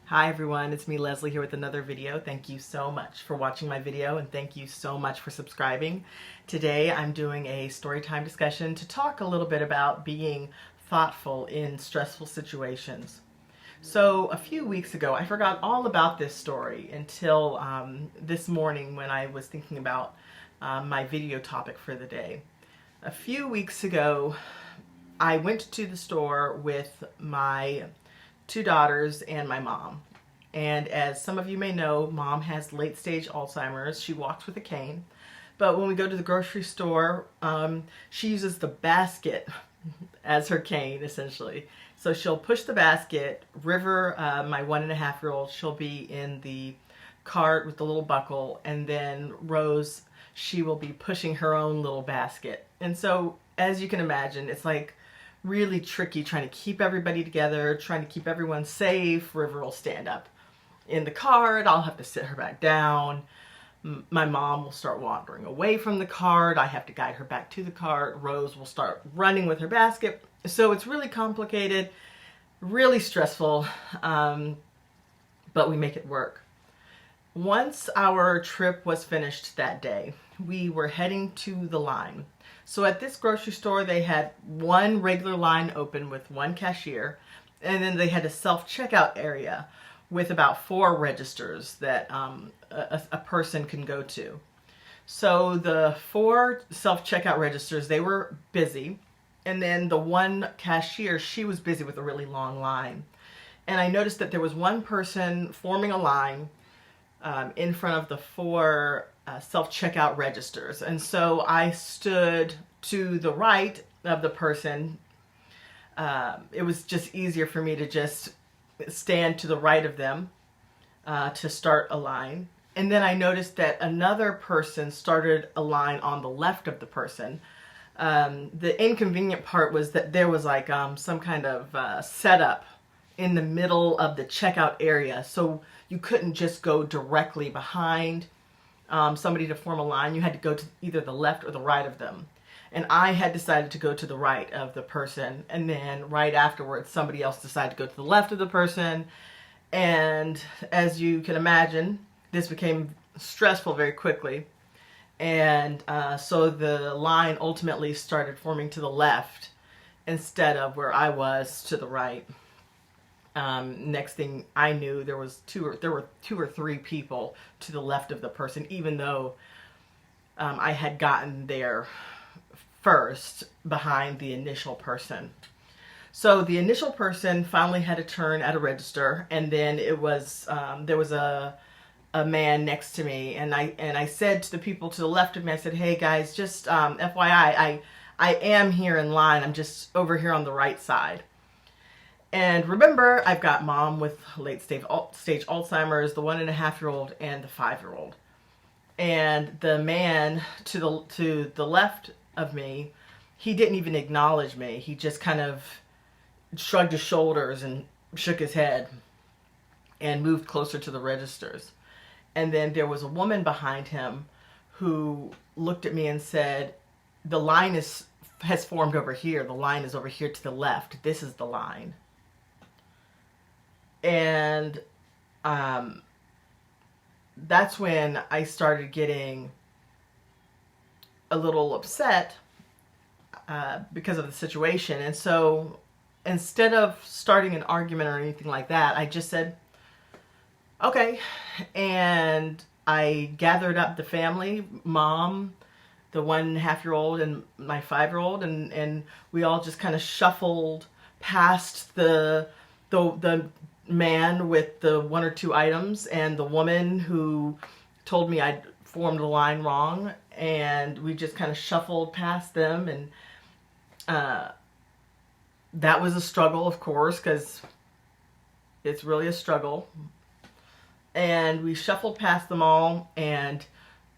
Hi everyone, it's me Leslie here with another video. Thank you so much for watching my video and thank you so much for subscribing. Today I'm doing a story time discussion to talk a little bit about being thoughtful in stressful situations. So a few weeks ago I forgot all about this story until this morning when I was thinking about my video topic for the day. A few weeks ago I went to the store with my two daughters and my mom. And as some of you may know, mom has late stage Alzheimer's. She walks with a cane. But when we go to the grocery store, she uses the basket as her cane, essentially. So she'll push the basket. River, my 1.5-year-old, she'll be in the cart with the little buckle. And then Rose, she will be pushing her own little basket. And so, as you can imagine, it's like really tricky trying to keep everybody together, trying to keep everyone safe. River will stand up in the cart. I'll have to sit her back down. My mom will start wandering away from the cart. I have to guide her back to the cart. Rose will start running with her basket. So it's really complicated, really stressful, but we make it work. Once our trip was finished that day, we were heading to the line. So at this grocery store, they had one regular line open with one cashier, and then they had a self-checkout area with about 4 registers that a person can go to. So the 4 self-checkout registers, they were busy, and then the one cashier, she was busy with a really long line. And I noticed that there was one person forming a line in front of the 4 self-checkout registers. And so I stood to the right of the person. It was just easier for me to just stand to the right of them to start a line. And then I noticed that another person started a line on the left of the person. The inconvenient part was that there was like some kind of setup in the middle of the checkout area. So you couldn't just go directly behind somebody to form a line. You had to go to either the left or the right of them. And I had decided to go to the right of the person. And then right afterwards, somebody else decided to go to the left of the person. And as you can imagine, this became stressful very quickly. And so the line ultimately started forming to the left instead of where I was to the right. Next thing I knew, there were 2 or 3 people to the left of the person, even though I had gotten there first behind the initial person. So the initial person finally had a turn at a register, and then it was there was a man next to me, and I said to the people to the left of me, I said, "Hey guys, just FYI, I am here in line. I'm just over here on the right side." And remember, I've got mom with late stage Alzheimer's, the 1.5-year-old, and the 5-year-old. And the man to the left of me, he didn't even acknowledge me. He just kind of shrugged his shoulders and shook his head and moved closer to the registers. And then there was a woman behind him who looked at me and said, "The line has formed over here. The line is over here to the left. This is the line." And that's when I started getting a little upset because of the situation. And so instead of starting an argument or anything like that, I just said, "Okay." And I gathered up the family, mom, the 1.5-year-old, and my 5-year-old, and we all just kind of shuffled past the man with the 1 or 2 items and the woman who told me I'd formed the line wrong, and we just kind of shuffled past them. And that was a struggle, of course, because it's really a struggle. And we shuffled past them all and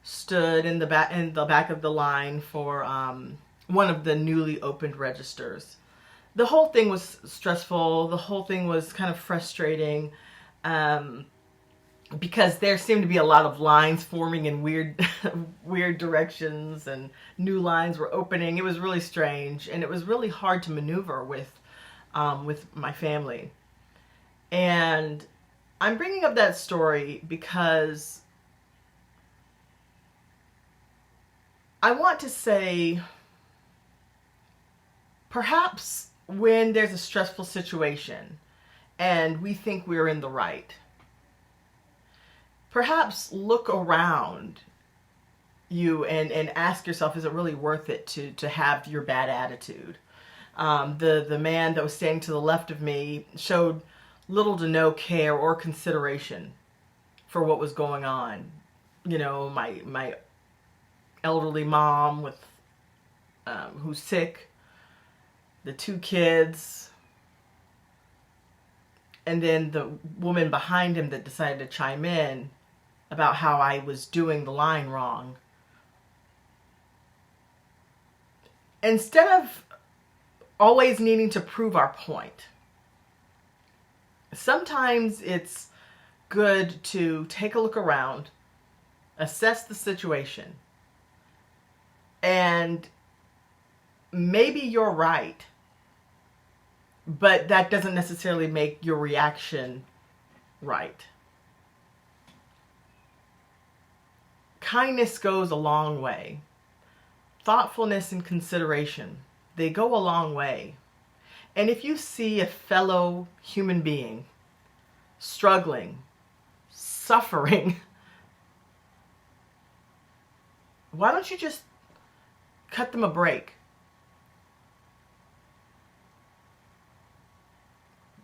stood in the back of the line for one of the newly opened registers. The whole thing was stressful. The whole thing was kind of frustrating because there seemed to be a lot of lines forming in weird directions, and new lines were opening. It was really strange, and it was really hard to maneuver with my family. And I'm bringing up that story because I want to say, perhaps when there's a stressful situation and we think we're in the right, perhaps look around you and ask yourself, is it really worth it to have your bad attitude? The man that was standing to the left of me showed little to no care or consideration for what was going on. You know, my elderly mom with who's sick, the 2 kids, and then the woman behind him that decided to chime in about how I was doing the line wrong. Instead of always needing to prove our point, sometimes it's good to take a look around, assess the situation, and maybe you're right, but that doesn't necessarily make your reaction right. Kindness goes a long way. Thoughtfulness and consideration, they go a long way. And if you see a fellow human being struggling, suffering, why don't you just cut them a break?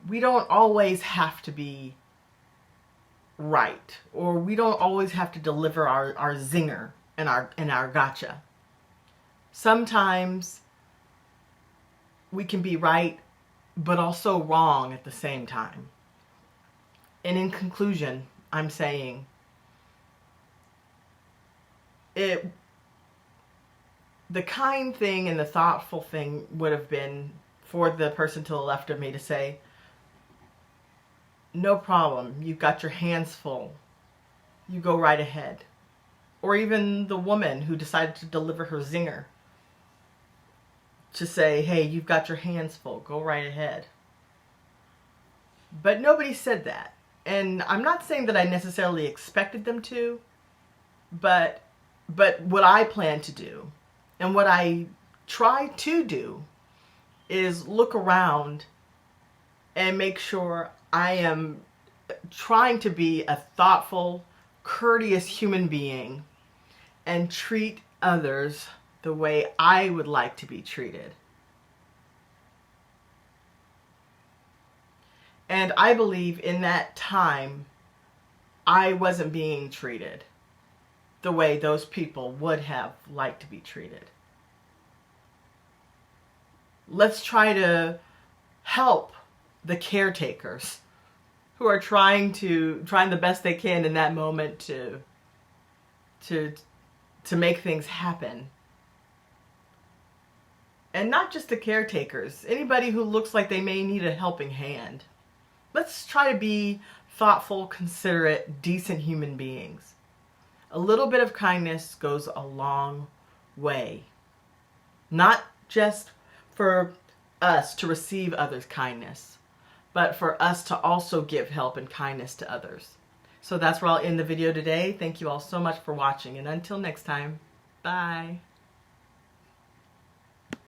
We don't always have to be right, or we don't always have to deliver our zinger and our gotcha. Sometimes we can be right, but also wrong at the same time. And in conclusion, I'm saying the kind thing and the thoughtful thing would have been for the person to the left of me to say, no problem, you've got your hands full, you go right ahead. Or even the woman who decided to deliver her zinger, to say, hey, you've got your hands full, go right ahead. But nobody said that. And I'm not saying that I necessarily expected them to, but what I plan to do and what I try to do is look around and make sure I am trying to be a thoughtful, courteous human being and treat others the way I would like to be treated. And I believe in that time, I wasn't being treated the way those people would have liked to be treated. Let's try to help the caretakers who are trying the best they can in that moment to make things happen. And not just the caretakers, anybody who looks like they may need a helping hand. Let's try to be thoughtful, considerate, decent human beings. A little bit of kindness goes a long way. Not just for us to receive others' kindness, but for us to also give help and kindness to others. So that's where I'll end the video today. Thank you all so much for watching, and until next time, bye.